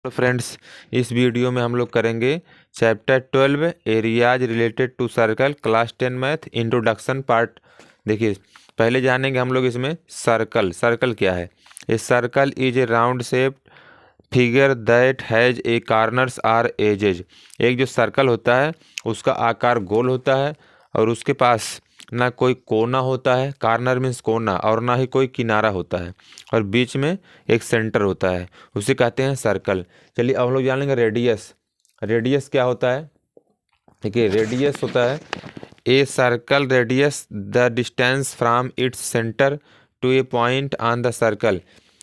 तो फ्रेंड्स, इस वीडियो में हम लोग करेंगे chapter 12 areas related to circle class 10 math introduction part. देखिए, पहले जानेंगे हम लोग इसमें सर्कल। सर्कल क्या है? A circle is a round shape figure that has a corners or edges. एक जो सर्कल होता है उसका आकार गोल होता है और उसके पास ना कोई कोना होता है, कार्नर मीन्स कोना, और ना ही कोई किनारा होता है, और बीच में एक सेंटर होता है, उसे कहते हैं सर्कल। चलिए अब हम लोग जान लेंगे रेडियस। रेडियस क्या होता है? देखिए, रेडियस होता है a circle radius the distance from its centre to a point on the circle.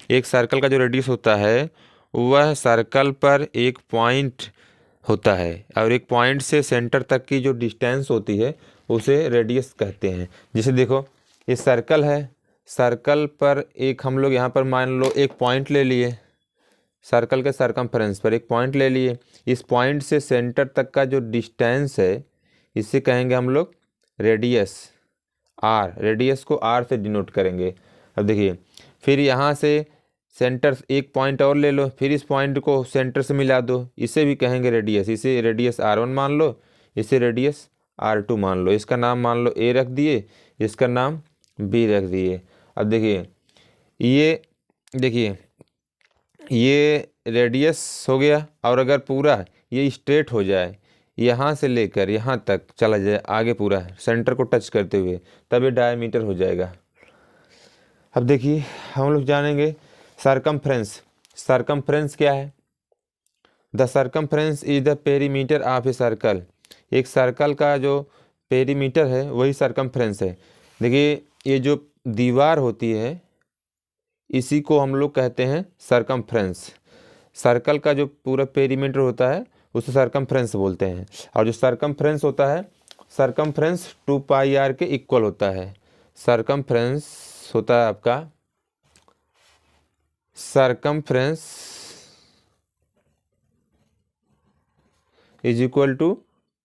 एक सर्कल का जो रेडियस होता है वह सर्कल पर एक पॉइंट होता है, और एक पॉइंट से सेंटर तक की जो डिस्टेंस होती है उसे रेडियस कहते हैं। जैसे देखो, ये सर्कल है, सर्कल पर एक हम लोग यहाँ पर मान लो एक पॉइंट ले लिए, सर्कल के सरकमफ्रेंस पर एक पॉइंट ले लिए। इस पॉइंट से सेंटर तक का जो डिस्टेंस है इसे कहेंगे हम लोग रेडियस, आर। रेडियस को आर से डिनोट करेंगे। अब देखिए, फिर यहाँ से सेंटर एक पॉइंट और ले लो, फिर इस पॉइंट को सेंटर से मिला दो, इसे भी कहेंगे रेडियस। इसे रेडियस R1 मान लो, इसे रेडियस R2 मान लो। इसका नाम मान लो A रख दिए, इसका नाम B रख दिए। अब देखिए, ये देखिए ये रेडियस हो गया, और अगर पूरा ये स्ट्रेट हो जाए, यहाँ से लेकर यहाँ तक चला जाए आगे पूरा सेंटर को टच करते हुए, तब ये डायमीटर हो जाएगा। अब देखिए, हम लोग जानेंगे सरकमफ्रेंस। सरकमफ्रेंस क्या है? The circumference is the perimeter of a circle. एक सर्कल का जो पेरीमीटर है वही सरकमफ्रेंस है। देखिए, ये जो दीवार होती है इसी को हम लोग कहते हैं सरकमफ्रेंस। सर्कल का जो पूरा पेरीमीटर होता है उसे सरकमफ्रेंस बोलते हैं। और जो सरकमफ्रेंस होता है, सरकमफ्रेंस 2πr के इक्वल होता है। सरकमफ्रेंस होता है आपका, circumference is equal to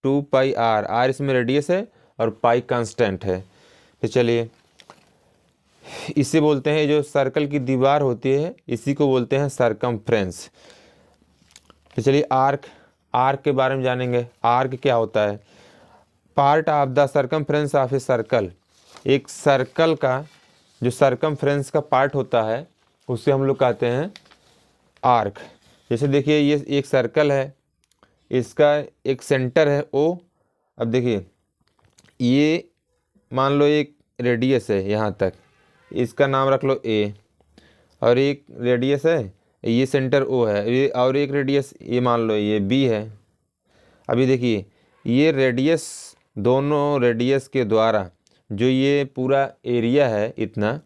2πr। R इसमें रेडियस है और पाई कांस्टेंट है। तो चलिए, इसे बोलते हैं, जो सर्कल की दीवार होती है इसी को बोलते हैं सरकमफ्रेंस। तो चलिए, आर्क। आर्क के बारे में जानेंगे। आर्क क्या होता है? Part of the circumference of a circle. एक सर्कल का जो सरकमफ्रेंस का पार्ट होता है उसे हम लोग कहते हैं आर्क। जैसे देखिए, ये एक सर्कल है, इसका एक सेंटर है O। अब देखिए, ये मान लो एक रेडियस है यहाँ तक, इसका नाम रख लो A, और एक रेडियस है, ये सेंटर O है, ये और एक रेडियस ये मान लो ये B है। अभी देखिए, ये रेडियस, दोनों रेडियस के द्वारा जो ये पूरा एरिया है इतना,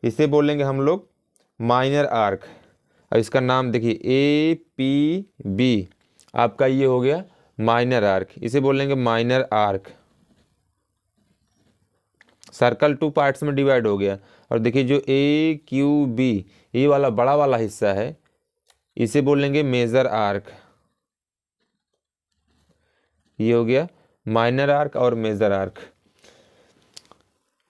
इसे बोलेंगे हम लोग माइनर आर्क। और इसका नाम देखिए APB, आपका ये हो गया माइनर आर्क, इसे बोलेंगे माइनर आर्क। सर्कल 2 पार्ट्स में डिवाइड हो गया। और देखिए, जो AQB ये वाला बड़ा वाला हिस्सा है इसे बोलेंगे मेजर आर्क। ये हो गया माइनर आर्क और मेजर आर्क।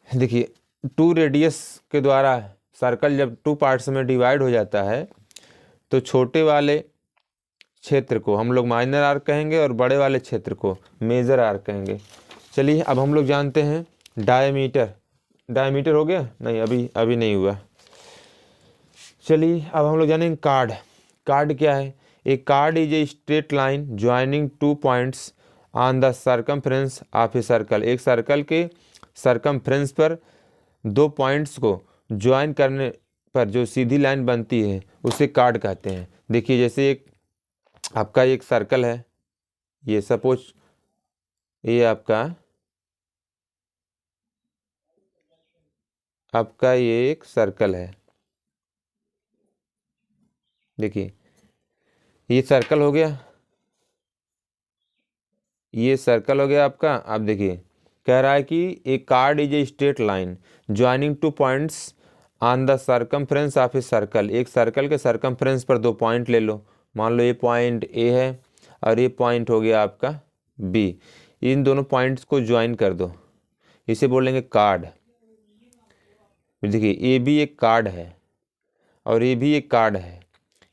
देखिए, 2 रेडियस के द्वारा सर्कल जब 2 पार्ट्स में डिवाइड हो जाता है तो छोटे वाले क्षेत्र को हम लोग माइनर आर्क कहेंगे और बड़े वाले क्षेत्र को मेजर आर्क कहेंगे। चलिए, अब हम लोग जानते हैं डायमीटर। डायमीटर हो गया? नहीं, अभी नहीं हुआ। चलिए, अब हम लोग जानेंगे कार्ड। कार्ड क्या है? A chord is a straight line joining 2 points on the circumference of a circle. एक सर्कल के सरकमफ्रेंस पर 2 पॉइंट्स को ज्वाइन करने पर जो सीधी लाइन बनती है उसे कार्ड कहते हैं। देखिए, जैसे एक आपका एक सर्कल है, ये सपोज ये आपका ये एक सर्कल है। देखिए, ये सर्कल हो गया, ये सर्कल हो गया आपका। आप देखिए, कह रहा है कि a chord is a straight line joining 2 points on the circumference of a circle. एक सर्कल के सरकमफ्रेंस पर 2 पॉइंट ले लो, मान लो ये पॉइंट A है और ये पॉइंट हो गया आपका B। इन दोनों पॉइंट्स को ज्वाइन कर दो, इसे बोलेंगे कार्ड। देखिए, AB एक कार्ड है और ये भी एक कार्ड है।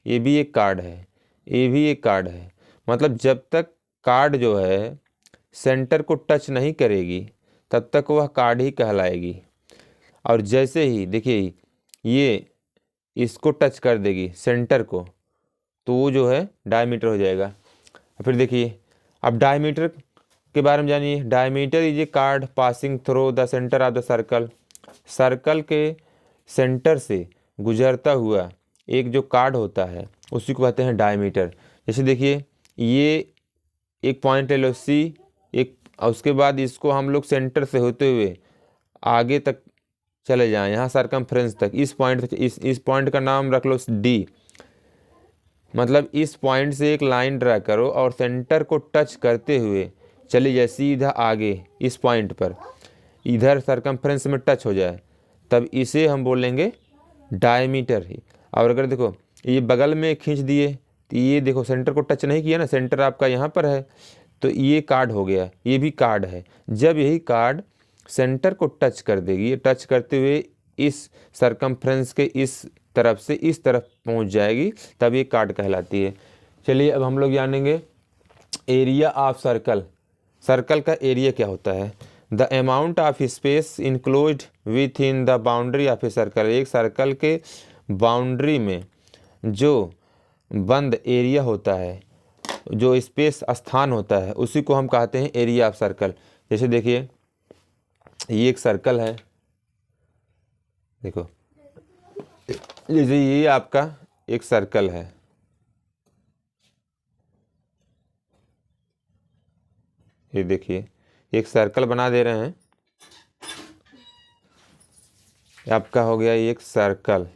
ये भी एक कार्ड है, ये भी एक कार्ड है। मतलब जब तक कार्ड जो है सेंटर को टच नहीं करेगी तब तक वह कार्ड ही कहलाएगी। और जैसे ही देखिए ये इसको टच कर देगी सेंटर को, तो वो जो है डायमीटर हो जाएगा। फिर देखिए अब डायमीटर के बारे में जानिए। Diameter is a card passing through the centre of the circle. Circle के सेंटर से गुजरता हुआ एक जो कार्ड होता है उसी को कहते हैं डायमीटर। जैसे देखिए ये एक पॉइंट ले लो सी, एक, और उसके बाद इसको हम लोग सेंटर से होते हुए आगे तक चले जाएं, यहाँ सरकमफ्रेंस तक, इस पॉइंट तक, इस पॉइंट का नाम रख लो डी। मतलब इस पॉइंट से एक लाइन ड्रा करो और सेंटर को टच करते हुए चली जाए सीधा आगे इस पॉइंट पर, इधर सरकमफ्रेंस में टच हो जाए, तब इसे हम बोलेंगे डायमीटर ही। और अगर देखो ये बगल में खींच दिए तो ये देखो सेंटर को टच नहीं किया ना, सेंटर आपका यहाँ पर है, तो ये कार्ड हो गया, ये भी कार्ड है। जब यही कार्ड सेंटर को टच कर देगी, टच करते हुए इस सरकमफ्रेंस के इस तरफ से इस तरफ पहुंच जाएगी, तब ये कार्ड कहलाती है। चलिए अब हम लोग जानेंगे एरिया ऑफ सर्कल। सर्कल का एरिया क्या होता है? The amount of space enclosed with in the boundary of a circle. एक सर्कल के बाउंड्री में जो बंद एरिया होता है, जो स्पेस स्थान होता है, उसी को हम कहते हैं एरिया ऑफ सर्कल। जैसे देखिए ये एक सर्कल है, देखो जैसे ये आपका एक सर्कल है, ये देखिए एक सर्कल बना दे रहे हैं, आपका हो गया एक सर्कल।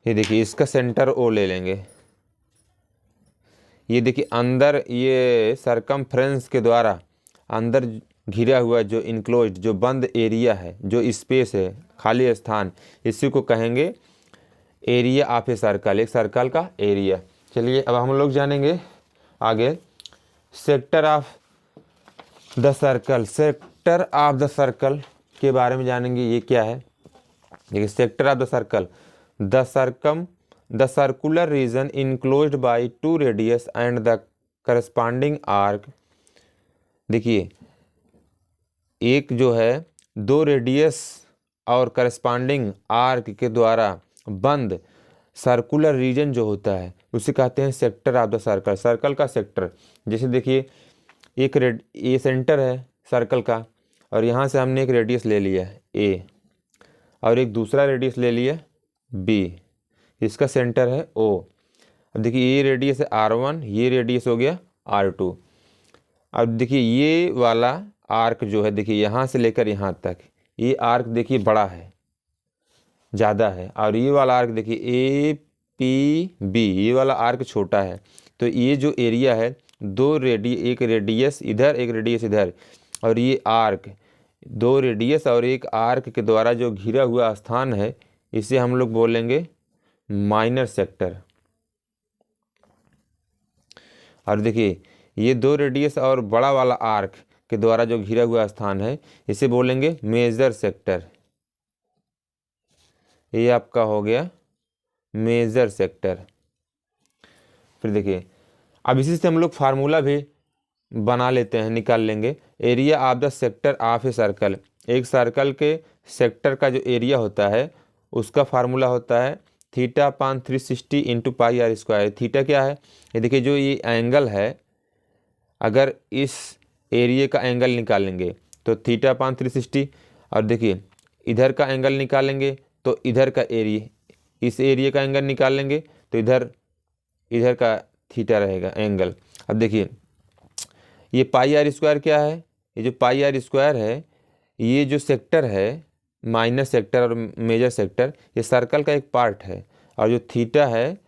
ये देखिए इसका सेंटर ओ ले लेंगे। ये देखिए अंदर ये सरकमफ्रेंस के द्वारा अंदर घिरा हुआ जो इनक्लोज्ड जो बंद एरिया है, जो स्पेस है, खाली स्थान, इसी को कहेंगे एरिया ऑफ ए सर्कल, एक सर्कल का एरिया। चलिए अब हम लोग जानेंगे आगे sector of the circle. Sector of the circle के बारे में जानेंगे, ये क्या है। देखिए sector of the circle, the circular region enclosed by two radius and the corresponding arc. देखिए एक जो है दो रेडियस और करस्पॉन्डिंग आर्क के द्वारा बंद सर्कुलर रीजन जो होता है उसे कहते हैं sector of the circle, circle का सेक्टर। जैसे देखिए एक ये सेंटर है सर्कल का, और यहाँ से हमने एक रेडियस ले लिया ए और एक दूसरा रेडियस ले लिया बी, इसका सेंटर है ओ। अब देखिए ये रेडियस है R1, ये रेडियस हो गया R2। अब देखिए ये वाला आर्क जो है, देखिए यहाँ से लेकर यहाँ तक ये आर्क देखिए बड़ा है, ज़्यादा है, और ये वाला आर्क देखिए APB, ये वाला आर्क छोटा है। तो ये जो एरिया है दो एक रेडियस इधर एक रेडियस इधर, और ये आर्क दो रेडियस और एक आर्क के द्वारा जो घिरा हुआ स्थान है, इसे हम लोग बोलेंगे माइनर सेक्टर। और देखिए ये दो रेडियस और बड़ा वाला आर्क के द्वारा जो घिरा हुआ स्थान है, इसे बोलेंगे मेजर सेक्टर। ये आपका हो गया मेजर सेक्टर। फिर देखिए अब इसी से हम लोग फार्मूला भी बना लेते हैं, निकाल लेंगे। Area of the sector of a circle, एक सर्कल के सेक्टर का जो एरिया होता है उसका फार्मूला होता है θ/360 इंटू πr²। थीटा क्या है? ये देखिए जो ये एंगल है, अगर इस एरिया का एंगल निकालेंगे तो θ/360, और देखिए इधर का एंगल निकालेंगे तो इधर का एरिया, इस एरिया का एंगल निकालेंगे तो इधर का थीटा रहेगा एंगल। अब देखिए ये πr² क्या है? ये जो πr² है, ये जो सेक्टर है माइनर सेक्टर और मेजर सेक्टर, ये सर्कल का एक पार्ट है, और जो थीटा है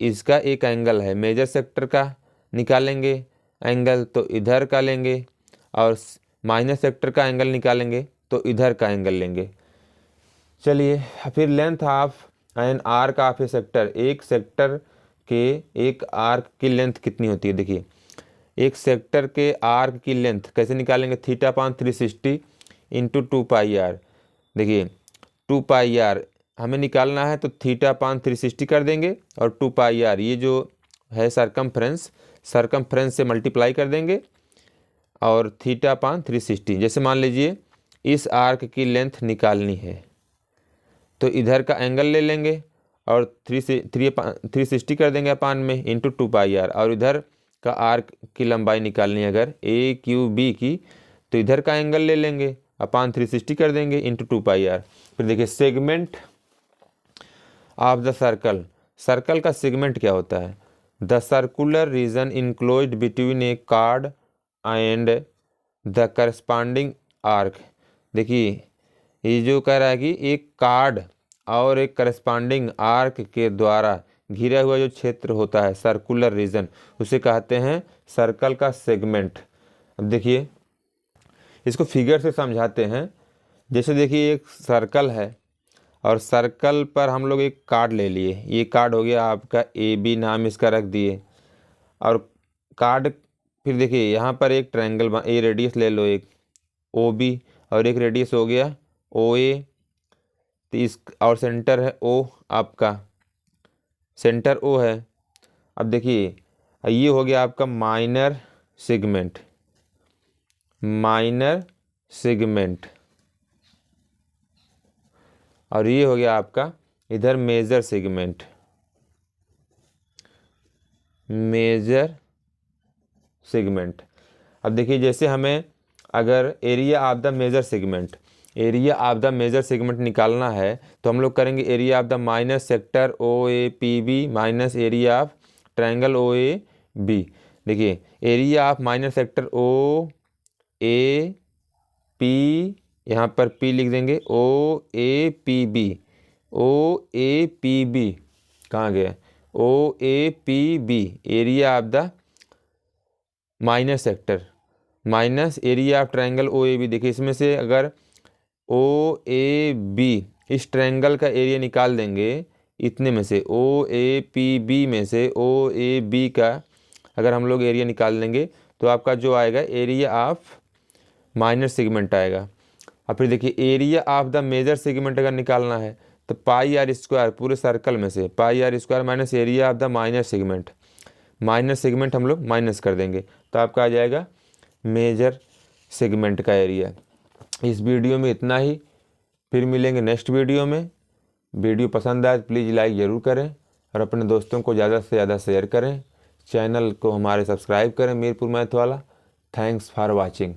इसका एक एंगल है। मेजर सेक्टर का निकालेंगे एंगल तो इधर का लेंगे, और माइनर सेक्टर का एंगल निकालेंगे तो इधर का एंगल लेंगे। चलिए फिर length of an arc of A sector, एक सेक्टर के एक आर्क की लेंथ कितनी होती है? देखिए एक सेक्टर के आर्क की लेंथ कैसे निकालेंगे? θ/360 इंटू 2πr। देखिए 2πr हमें निकालना है तो थीटा अपान 360 कर देंगे और 2 पाई आर, ये जो है सरकमफ्रेंस से मल्टीप्लाई कर देंगे और थीटा अपान 360। जैसे मान लीजिए इस आर्क की लेंथ निकालनी है तो इधर का एंगल ले लेंगे और 360 कर देंगे अपान में इंटू 2 पाई आर, और इधर का आर्क की लंबाई निकालनी है अगर ए क्यू बी की तो इधर का एंगल ले लेंगे अपान 360 कर देंगे इंटू 2 पाई आर। फिर देखिए segment of the circle, circle का सेगमेंट क्या होता है? The circular region enclosed between A card and the corresponding arc. देखिए ये जो कह रहा है कि एक कार्ड और एक करस्पॉन्डिंग आर्क के द्वारा घिरा हुआ जो क्षेत्र होता है सर्कुलर रीजन, उसे कहते हैं सर्कल का सेगमेंट। अब देखिए इसको फिगर से समझाते हैं। जैसे देखिए एक सर्कल है और सर्कल पर हम लोग एक कार्ड ले लिए, ये कार्ड हो गया आपका ए बी, नाम इसका रख दिए। और कार्ड फिर देखिए यहाँ पर एक ट्रायंगल ए रेडियस ले लो, एक ओ बी, और एक रेडियस हो गया ओ ए, तो इस और सेंटर है ओ, आपका सेंटर ओ है। अब देखिए ये हो गया आपका माइनर सेगमेंट, माइनर सेगमेंट, और ये हो गया आपका इधर मेजर सेगमेंट, मेजर सेगमेंट। अब देखिए जैसे हमें अगर area of the major segment, area of the major segment निकालना है तो हम लोग करेंगे area of the minus sector O A P B minus area of triangle O A B. देखिए area of minor sector O A P, यहाँ पर P लिख देंगे, O A P B, O A P B कहाँ गया, O A P B, area of the minor sector minus area of triangle O A B. देखिए इसमें से अगर ओ ए बी इस ट्रायंगल का एरिया निकाल देंगे, इतने में से ओ ए पी बी में से ओ ए बी का अगर हम लोग एरिया निकाल देंगे तो आपका जो आएगा एरिया ऑफ माइनर सेगमेंट आएगा। और फिर देखिए area of the major segment अगर निकालना है तो पाई आर स्क्वायर पूरे सर्कल में से pi R square minus area of the minor segment, minor segment हम लोग माइनस कर देंगे तो आपका आ जाएगा मेजर सेगमेंट का एरिया। इस वीडियो में इतना ही, फिर मिलेंगे नेक्स्ट वीडियो में। वीडियो पसंद आए तो प्लीज़ लाइक ज़रूर करें और अपने दोस्तों को ज़्यादा से ज़्यादा शेयर करें। चैनल को हमारे सब्सक्राइब करें मीरपुर मैथ वाला। Thanks for watching.